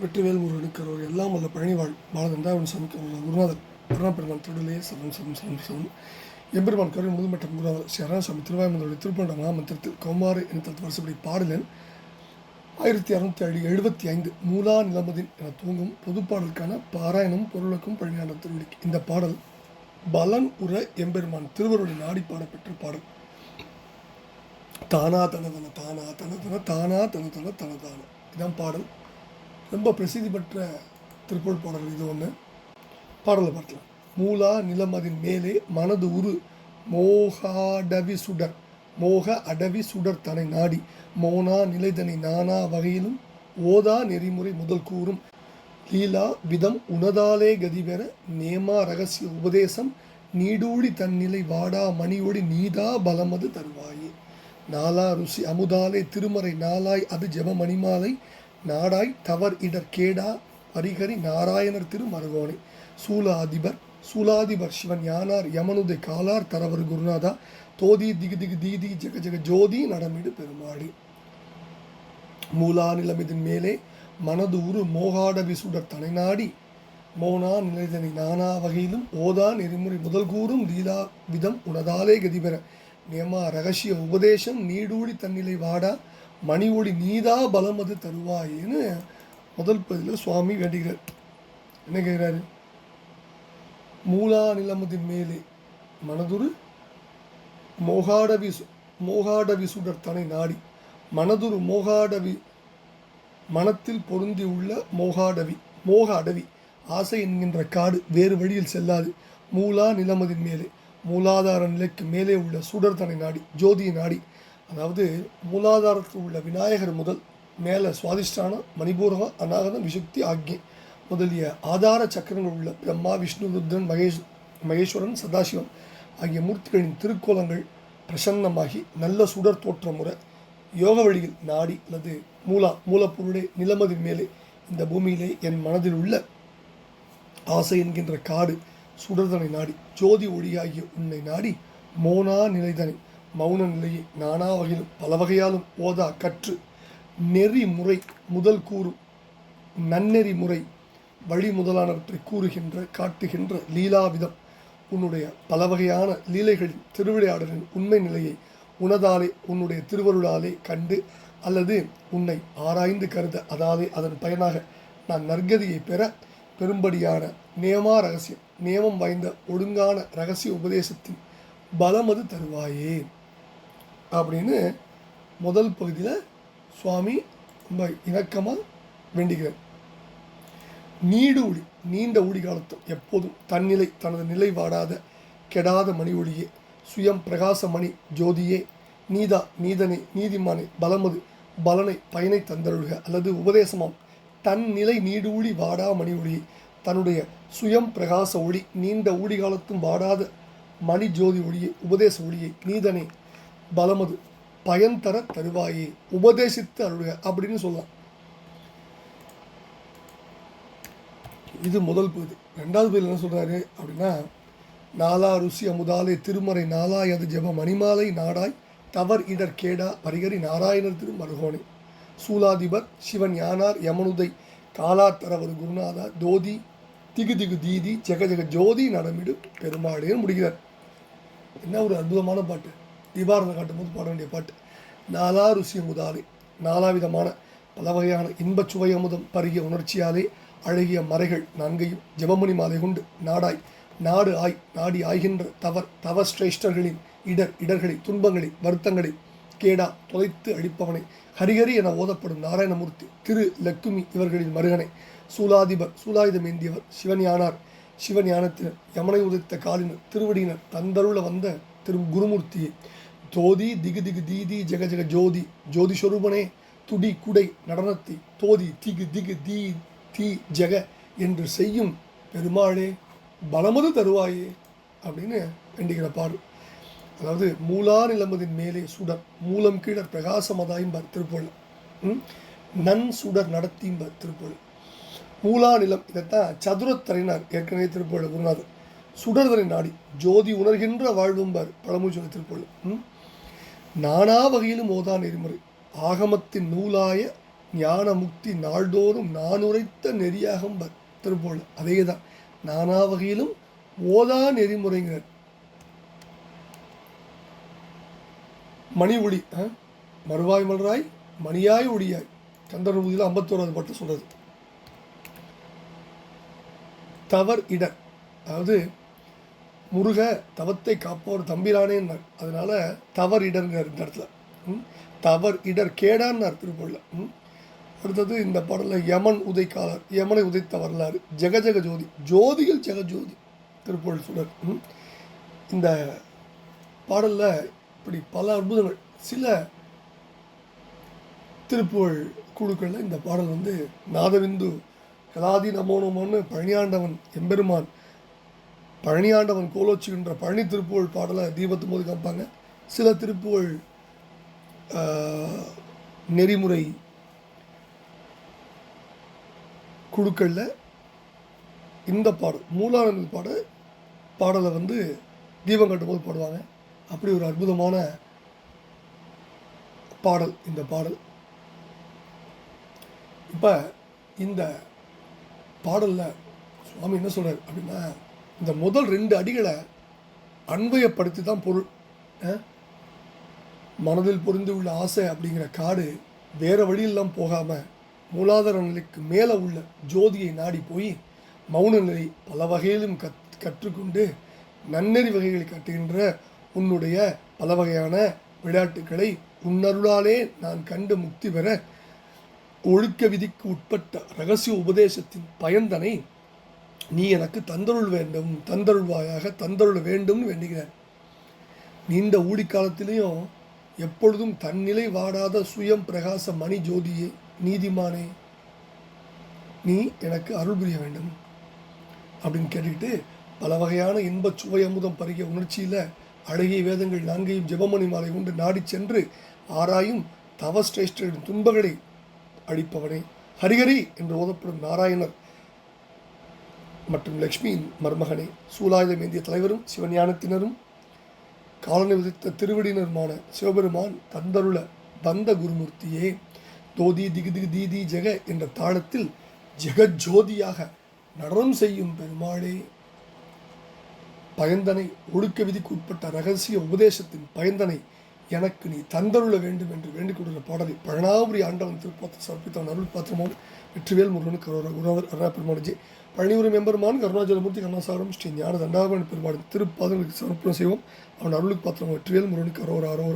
வெற்றிவேல் முருகனுக்கு அவர் எல்லாம் வல்ல பழனிவாழ் பாலகண்டாவன் சாமிக்கு குருநாதர் கருணாபெருமான் திருடலே சரணம் சரணம் சரணம் சரணம் எம்பெருமான் கருணை முதுமட்டம் குருநாதர் சரணசாமி திருவாயுமந்தோடைய திருப்பண்ட மகாமந்திரத்தில் கௌமாறு என வருஷப்படி பாடலன் 1675 மூலா நிலமதின் என தூங்கும் பொதுப்பாடலுக்கான பாராயணம் பொருளுக்கும் பழனியான திருவடிக்கு. இந்த பாடல் பலன் உற எம்பெருமான் திருவருளை நாடி பாடப்பெற்ற பாடல். தானா தனதன தானா தனதன தானா தனதன தனதான இதான் பாடல். ரொம்ப பிரசித்தி பெற்ற திருப்பூர் பாடல் இது ஒன்று. பாடலை பார்க்கலாம். மூலா நிலமதின் மேலே மனது உரு மோகாடவி சுடர் மோக அடவி சுடர் தனை நாடி மோனா நிலைதனை நானா வகையிலும் ஓதா நெறிமுறை முதல் கூறும் லீலா விதம் உனதாலே கதிபெற நேமா ரகசிய உபதேசம் நீடூழி தன்னிலை வாடா மணியோடி நீதா பலமது தருவாயே. நாலா ருசி அமுதாலே திருமறை நாளாய் அது ஜெப மணிமாலை நாடாய் தவர் இடர் கேடா பரிகரி நாராயணர் திருமருகோனை சூலாதிபர் சிவன் யானார் யமனுதை காலார் தரவர் குருநாதா தோதி திகு திகு தீதி ஜெக ஜெக ஜோதி நடமிடு பெருமாடி. மூலா நிலமிதின் மேலே மனது உரு மோகாடவி சுடர் தனை நாடி மோனா நிலைதனை நானா வகையிலும் ஓதா நெறிமுறை முதல் கூறும் லீலா விதம் உனதாலே கதிபெற நேமா ரகசிய உபதேசம் நீடூழி தன்னிலை வாடா மணி ஒளி நீதா பலமது தருவாயேன்னு முதல் பதில் சுவாமி வேண்டுகிறார். என்ன கேட்கிறாரு? மூலா நிலமதின் மேலே மனதுரு மோகாடவி சுடர் தனை நாடி மனதுரு மோகாடவி மனத்தில் பொருந்தி உள்ள மோக அடவி ஆசை என்கின்ற காடு வேறு வழியில் செல்லாது. மூலா நிலமதின் மேலே மூலாதார நிலைக்கு மேலே உள்ள சுடர் தனை நாடி ஜோதியை நாடி, அதாவது மூலாதாரத்தில் உள்ள விநாயகர் முதல் மேலே சுவாதிஷ்டானம் மணிபூரகம் அநாகதம் விசுக்தி ஆக்ஞை முதலிய ஆதார சக்கரங்கள் உள்ள பிரம்மா விஷ்ணு ருத்ரன் மகேஸ்வரன் சதாசிவம் ஆகிய மூர்த்திகளின் திருக்கோலங்கள் பிரசன்னமாகி நல்ல சுடர் தோற்றமுறை யோக வழியில் நாடி அல்லது மூலப்பொருளே நிலமதின் மேலே இந்த பூமியிலே என் மனதில் உள்ள ஆசை என்கின்ற காடு சுடர்தனை நாடி ஜோதி ஒளியாகிய உன்னை நாடி மோனா நிலைதனை மௌன நிலையை நானா வகையிலும் பல வகையாலும் ஓதா கற்று நெறிமுறை முதல் கூறும் நன்னெறி முறை வழி முதலானவற்றை காட்டுகின்ற லீலாவிதம் உன்னுடைய பல வகையான லீலைகளின் திருவிளையாடலின் உண்மை நிலையை உனதாலே உன்னுடைய திருவருளாலே கண்டு அல்லது உன்னை ஆராய்ந்து கருத அதாலே அதன் பயனாக நான் நற்கதியை பெற பெரும்படியான நியமம் வாய்ந்த ஒழுங்கான ரகசிய உபதேசத்தின் பலமது தருவாயே அப்படின்னு முதல் பகுதியில் சுவாமி ரொம்ப இணக்கமாக வேண்டுகிறார். நீண்ட ஊழி காலத்தும் எப்போதும் தன்னிலை தனது நிலை வாடாத கெடாத மணி ஒளியே சுயம் பிரகாச மணி ஜோதியே நீதனை நீதிமானை பலமது பலனை பயனை தந்தருள்க அல்லது உபதேசமாம் தன் நிலை நீடூழி வாடா மணி ஒளியை தன்னுடைய சுயம் பிரகாச ஒளி நீண்ட ஊழி காலத்தும் வாடாத மணி ஜோதி ஒளியை உபதேச ஒளியை நீதனை பலமது பயன் தர தருவாயே உபதேசித்து அருள்க அப்படின்னு சொல்லலாம். இது முதல் பகுதி. ரெண்டாவது பகுதியில் என்ன சொல்கிறாரு அப்படின்னா, நாலா ருசி அமுதாலே திருமறை நாளாய் அது ஜெப மணிமாலை நாடாய் தவர் இடர் கேடா பரிகரி நாராயணர் திருமருகோனை சூலாதிபர் சிவன் யானார் யமனுதை காலார் தரவர் குருநாதா தோதி திகு திகு தீதி ஜெக ஜெக ஜோதி நடமிடு பெருமாளேன்னு முடிகிறார். என்ன ஒரு அற்புதமான பாட்டு! தீபாரதம் காட்டும் போது பாட வேண்டிய பாட்டு. நாலா ருசி அமுதாலே நாலாவிதமான பல வகையான இன்பச் சுவை அமுதம் பருகிய உணர்ச்சியாலே அழகிய மறைகள் நான்கையும் ஜெபமணி மாலை கொண்டு நாடி ஆய்கின்ற தவ சிரேஷ்டர்களின் இடர்களை துன்பங்களை வருத்தங்களை கேடா தொலைத்து அழிப்பவனை ஹரிஹரி என ஓதப்படும் நாராயணமூர்த்தி திரு லக்குமி இவர்களின் மருகனை சூலாயுதம் ஏந்தியவர் சிவன் ஞானத்தினர் யமனை உதைத்த காலினர் திருவடியினர் தந்தருள வந்த திரு குருமூர்த்தியை தோதி திகு திகு தீதி ஜெக ஜெக ஜோதி சொரூபனே துடி குடை நடனத்தை தோதி திகு திகு தீ ஜெக என்று செய்யும் பெருமாளே பலமது தருவாயே அப்படின்னு வேண்டுகிற பாடல். அதாவது மூலா நிலமதின் மேலே சுடர் மூலம் கீழர் பிரகாசமதாயும்பர் திருப்பொருள் நன் சுடர் நடத்தியும்பர் திருப்பொருள். மூலா நிலம் இதைத்தான் சதுரத்தரையினார் ஏற்கனவே திருப்பொருள் குருநாதர். சுடர்தரை நாடி ஜோதி உணர்கின்ற வாழ்வும்பர் பழமூச்சொல்ல திருப்பொருள். நானா வகையிலும் ஓதா நெறிமுறை ஆகமத்தின் நூலாய ஞான முக்தி நாள்தோறும் நான் உரைத்த நெறியாகும் திருப்போல். அதே தான் நானா வகையிலும் ஓதா நெறிமுறைங்கிறார். மணி ஒளி மறுவாய் மலராய் மணியாய் ஒளியாய் சந்திரபூதியில் 51வது பாட்டு சொல்கிறது. தவர் இடர், அதாவது முருக தவத்தை காப்போர் தம்பிரானேன்னார். அதனால தவர் இடர்ங்கிறார் இந்த இடத்துல. தவர் இடர் கேடான்னார் திருப்பூரில். அடுத்தது இந்த பாடலில் யமன் உதைக்காலர், யமனை உதைத்த வரலாறு, ஜெகஜக ஜோதி, ஜோதியில் ஜெகஜோதி திருப்பூர் சொல்றார். இந்த பாடலில் இப்படி பல அற்புதங்கள். சில திருப்புகழ் குழுக்களில் இந்த பாடல் நாதவிந்து கலாதி நமோனமோன்னு பழனியாண்டவன் எம்பெருமான் பழனியாண்டவன் கோலோச்சுகின்ற பழனி திருப்புகழ் பாடலை தீபத்தும் போது காமிப்பாங்க. சில திருப்புகழ் நெறிமுறை குழுக்களில் இந்த பாடல் மூலானந்த பாடலை தீபம் கட்டும் போது பாடுவாங்க. அப்படி ஒரு அற்புதமான பாடல் இந்த பாடல். இப்போ இந்த பாடலில் சுவாமி என்ன சொல்கிறார் அப்படின்னா, இந்த முதல் 2 அடிகளை அன்வயப்படுத்தி தான் பொருள். மனதில் பொருந்து உள்ள ஆசை அப்படிங்கிற காடு வேறு வழியெல்லாம் போகாமல் மூலாதார நிலைக்கு மேலே உள்ள ஜோதியை நாடி போய் மௌன நிலை பல வகையிலும் கற்றுக்கொண்டு நன்னெறி வகைகளை காட்டுகின்ற உன்னுடைய பல வகையான விளையாட்டுக்களை உன்னருளாலே நான் கண்டு முக்தி பெற ஒழுக்க விதிக்கு உட்பட்ட இரகசிய உபதேசத்தின் பயன்தனை நீ எனக்கு தந்தருள் வேண்டும், தந்தருள்வாயாக தந்தருள் வேண்டும்னு வேண்டுகிறார். நீண்ட ஊழிக்காலத்திலையும் எப்பொழுதும் தன்னிலை வாடாத சுயம் பிரகாச மணி ஜோதியே நீதிமானே நீ எனக்கு அருள் புரிய வேண்டும் அப்படின்னு கேட்டுக்கிட்டு பல வகையான இன்பச் சுவை அமுதம் பருகிய உணர்ச்சியில் அழகிய வேதங்கள் 4ஐயும் ஜெபமணி மாலை கொண்டு நாடி சென்று ஆராயும் தவஸ்ரேஷ்டரின் துன்பங்களை அழிப்பவனே ஹரிஹரி என்று ஓதப்படும் நாராயணர் மற்றும் லக்ஷ்மியின் மருமகனே சூலாயுதம் ஏந்திய தலைவரும் சிவஞானத்தினரும் காலனை விதித்த திருவடியினருமான சிவபெருமான் தந்தருள வந்த குருமூர்த்தியே தோதி திகு திகு தீதி ஜெக என்ற தாளத்தில் ஜெகஜோதியாக நடனம் செய்யும் பெருமாளே பயந்தனை ஒழுக்க விதிக்கு உட்பட்ட ரகசிய உபதேசத்தின் பயந்தனை எனக்கு நீ தந்தருள வேண்டும் என்று வேண்டிக் கொண்டுள்ள பாடலை பழனாபுரி ஆண்டவன் திருப்பாத்திர சமர்ப்பித்தவன் அருள் பாத்திரமோடு வெற்றிவேல் முருகனுக்கு குருவர் அருணா பெருமானஜி பழனிபுரம் எம்பெருமான் கருணாஜலமூர்த்தி கருணாசாரம் ஸ்ரீ ஞான தண்டாபரணி பெருமாள் திருப்பாதங்களுக்கு சமர்ப்பணம் செய்வோம். அவன் அருளுக்கு பாத்திரம் வெற்றிவேல் முருகனுக்கு அரோகர.